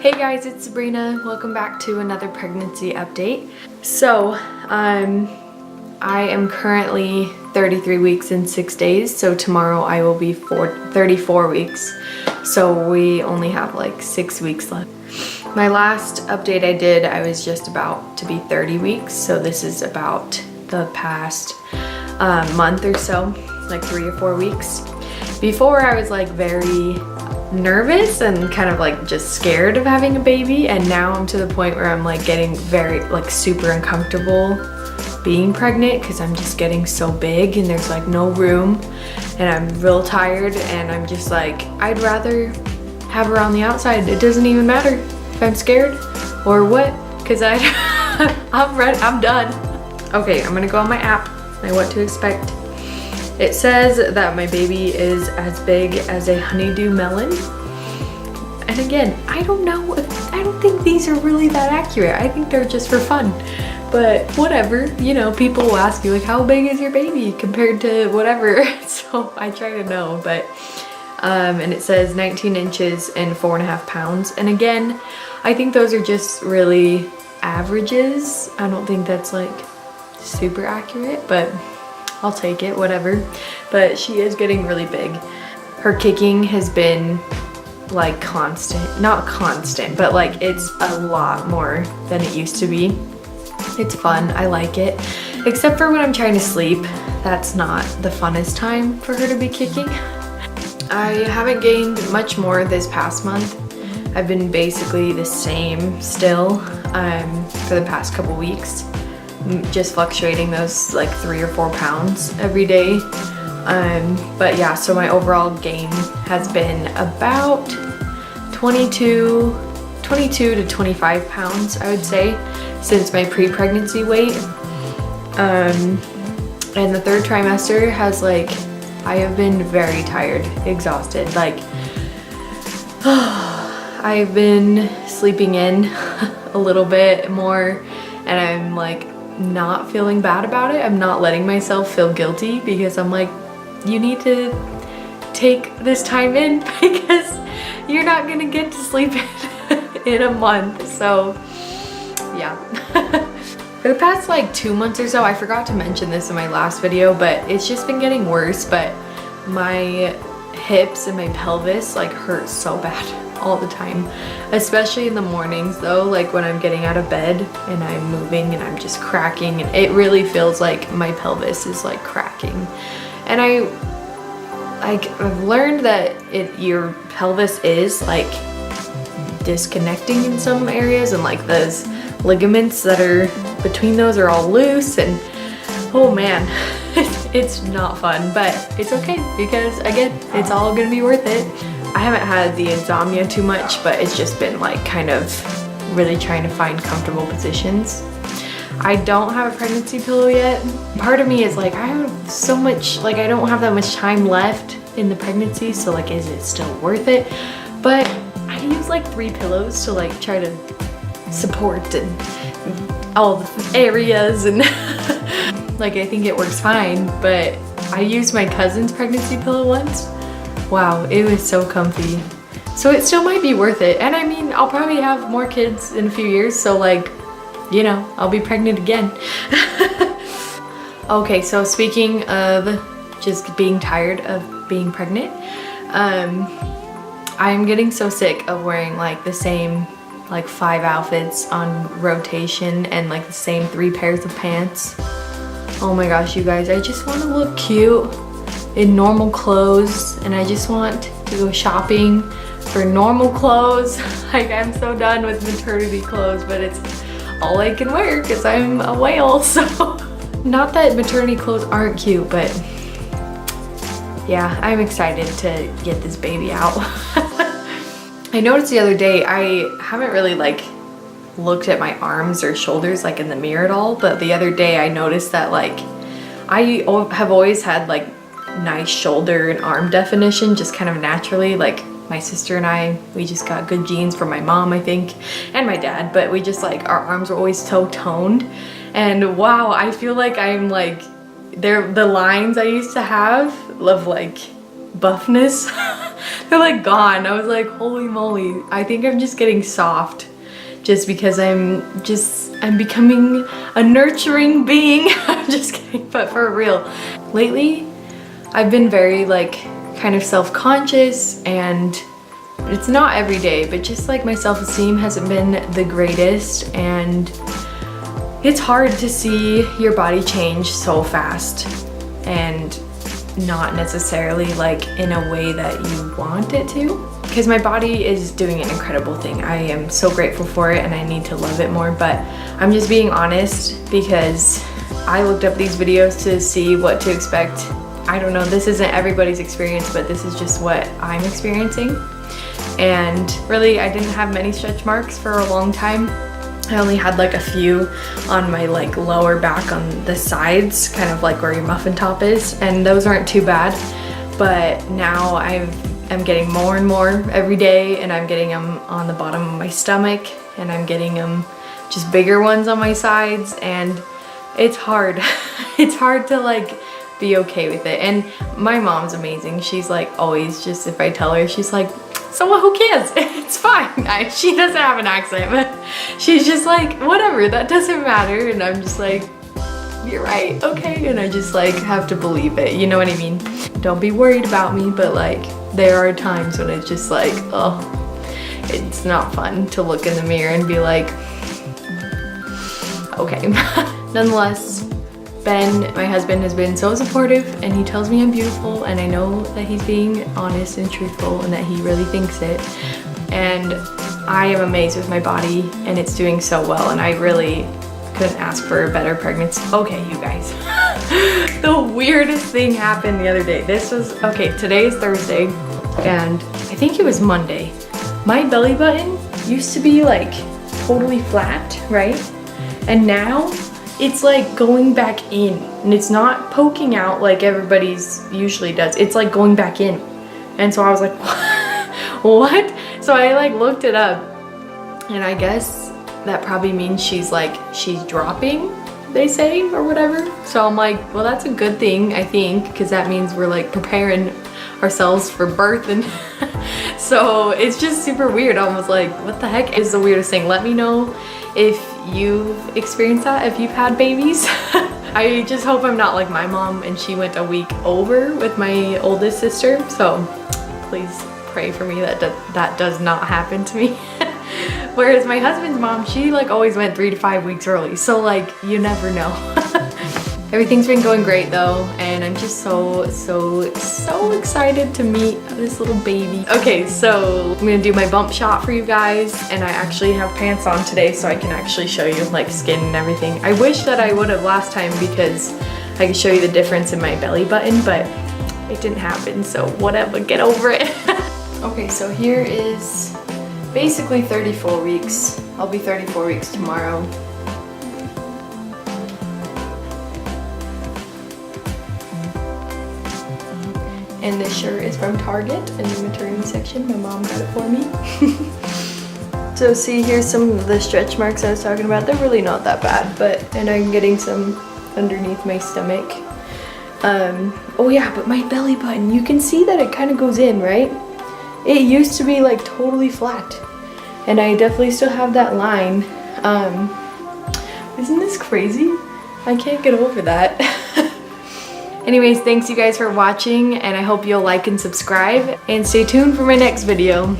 Hey guys, it's Sabrina. Welcome back to another pregnancy update. So, I am currently 33 weeks and 6 days, so tomorrow I will be 34 weeks. So we only have like 6 weeks left. My last update I did, I was just about to be 30 weeks, so this is about the past month or so, like 3 or 4 weeks. Before I was like very nervous and kind of like just scared of having a baby, and now I'm to the point where I'm like getting very like super uncomfortable being pregnant because I'm just getting so big and there's like no room and I'm real tired, and I'm just like, I'd rather have her on the outside. It doesn't even matter if I'm scared or what, because I'm ready, I'm done. Okay, I'm gonna go on my app, my what to expect. It says that my baby is as big as a honeydew melon. And again, I don't know, I don't think these are really that accurate. I think they're just for fun. But whatever, you know, people will ask you like, how big is your baby compared to whatever? So I try to know, but, and it says 19 inches and 4.5 pounds. And again, I think those are just really averages. I don't think that's like super accurate, but I'll take it, whatever. But she is getting really big. Her kicking has been like constant, not constant, but like it's a lot more than it used to be. It's fun, I like it. Except for when I'm trying to sleep, that's not the funnest time for her to be kicking. I haven't gained much more this past month. I've been basically the same still for the past couple weeks. Just fluctuating those like 3 or 4 pounds every day. But yeah, so my overall gain has been about 22 to 25 pounds, I would say, since my pre-pregnancy weight. And the 3rd trimester has like, I have been very tired, exhausted. Like, I've been sleeping in a little bit more, and I'm like not feeling bad about it. I'm not letting myself feel guilty because I'm like, you need to take this time in because you're not gonna get to sleep in a month. So yeah. For the past like 2 months or so, I forgot to mention this in my last video, but it's just been getting worse. But my hips and my pelvis like hurt so bad all the time, especially in the mornings though, like when I'm getting out of bed and I'm moving and I'm just cracking, and it really feels like my pelvis is like cracking. And I've learned that your pelvis is like disconnecting in some areas, and like those ligaments that are between those are all loose, and oh man, it's not fun, but it's okay because again, it's all gonna be worth it. I haven't had the insomnia too much, but it's just been like kind of really trying to find comfortable positions. I don't have a pregnancy pillow yet. Part of me is like, I have so much, like I don't have that much time left in the pregnancy, so like, is it still worth it? But I use like 3 pillows to like try to support and all the areas, and like I think it works fine. But I used my cousin's pregnancy pillow once. Wow, it was so comfy. So it still might be worth it. And I mean, I'll probably have more kids in a few years, so like, you know, I'll be pregnant again. Okay, so speaking of just being tired of being pregnant, I'm getting so sick of wearing like the same like 5 outfits on rotation and like the same 3 pairs of pants. Oh my gosh, you guys, I just want to look cute in normal clothes, and I just want to go shopping for normal clothes. Like, I'm so done with maternity clothes, but it's all I can wear because I'm a whale. So not that maternity clothes aren't cute, but yeah, I'm excited to get this baby out. I noticed the other day, I haven't really like looked at my arms or shoulders like in the mirror at all, but the other day I noticed that like I have always had like nice shoulder and arm definition just kind of naturally. Like my sister and I, we just got good genes from my mom, I think, and my dad, but we just like, our arms were always so toned. And wow, I feel like I'm like, the lines I used to have of like buffness they're like gone. I was like, holy moly. I think I'm just getting soft just because I'm becoming a nurturing being. I'm just kidding, but for real. Lately, I've been very like kind of self-conscious, and it's not every day, but just like my self-esteem hasn't been the greatest, and it's hard to see your body change so fast and not necessarily like in a way that you want it to. Because my body is doing an incredible thing. I am so grateful for it and I need to love it more, but I'm just being honest because I looked up these videos to see what to expect. I don't know, this isn't everybody's experience, but this is just what I'm experiencing. And really, I didn't have many stretch marks for a long time. I only had like a few on my like lower back on the sides, kind of like where your muffin top is, and those aren't too bad. But now I'm getting more and more every day, and I'm getting them on the bottom of my stomach, and I'm getting them just bigger ones on my sides, and it's hard. It's hard to like be okay with it. And my mom's amazing. She's like always, just if I tell her, she's like, so well, who cares? It's fine. She doesn't have an accent, but she's just like, whatever, that doesn't matter. And I'm just like, you're right, okay. And I just like have to believe it, you know what I mean? Don't be worried about me, but like there are times when it's just like, oh, it's not fun to look in the mirror and be like, okay. Nonetheless, Ben, my husband, has been so supportive, and he tells me I'm beautiful, and I know that he's being honest and truthful and that he really thinks it. And I am amazed with my body, and it's doing so well, and I really couldn't ask for a better pregnancy. Okay, you guys. The weirdest thing happened the other day. Okay, today is Thursday, and I think it was Monday. My belly button used to be like totally flat, right? And now it's like going back in, and it's not poking out like everybody's usually does. It's like going back in. And so I was like, what? So I like looked it up, and I guess that probably means she's dropping, they say, or whatever. So I'm like, well, that's a good thing, I think, because that means we're like preparing ourselves for birth. And so it's just super weird. I was like, what the heck is the weirdest thing? Let me know if you've experienced that, if you've had babies. I just hope I'm not like my mom, and she went a week over with my oldest sister. So please pray for me that that does not happen to me. Whereas my husband's mom, she like always went 3 to 5 weeks early. So like, you never know. Everything's been going great though, and I'm just so excited to meet this little baby. Okay, so I'm gonna do my bump shot for you guys, and I actually have pants on today so I can actually show you like skin and everything. I wish that I would have last time because I could show you the difference in my belly button, but it didn't happen, so whatever, get over it. Okay, so here is basically 34 weeks. I'll be 34 weeks tomorrow. And this shirt is from Target in the maternity section. My mom got it for me. So see, here's some of the stretch marks I was talking about. They're really not that bad, and I'm getting some underneath my stomach. Oh yeah, but my belly button, you can see that it kind of goes in, right? It used to be like totally flat, and I definitely still have that line. Isn't this crazy? I can't get over that. Anyways, thanks you guys for watching, and I hope you'll like and subscribe, and stay tuned for my next video.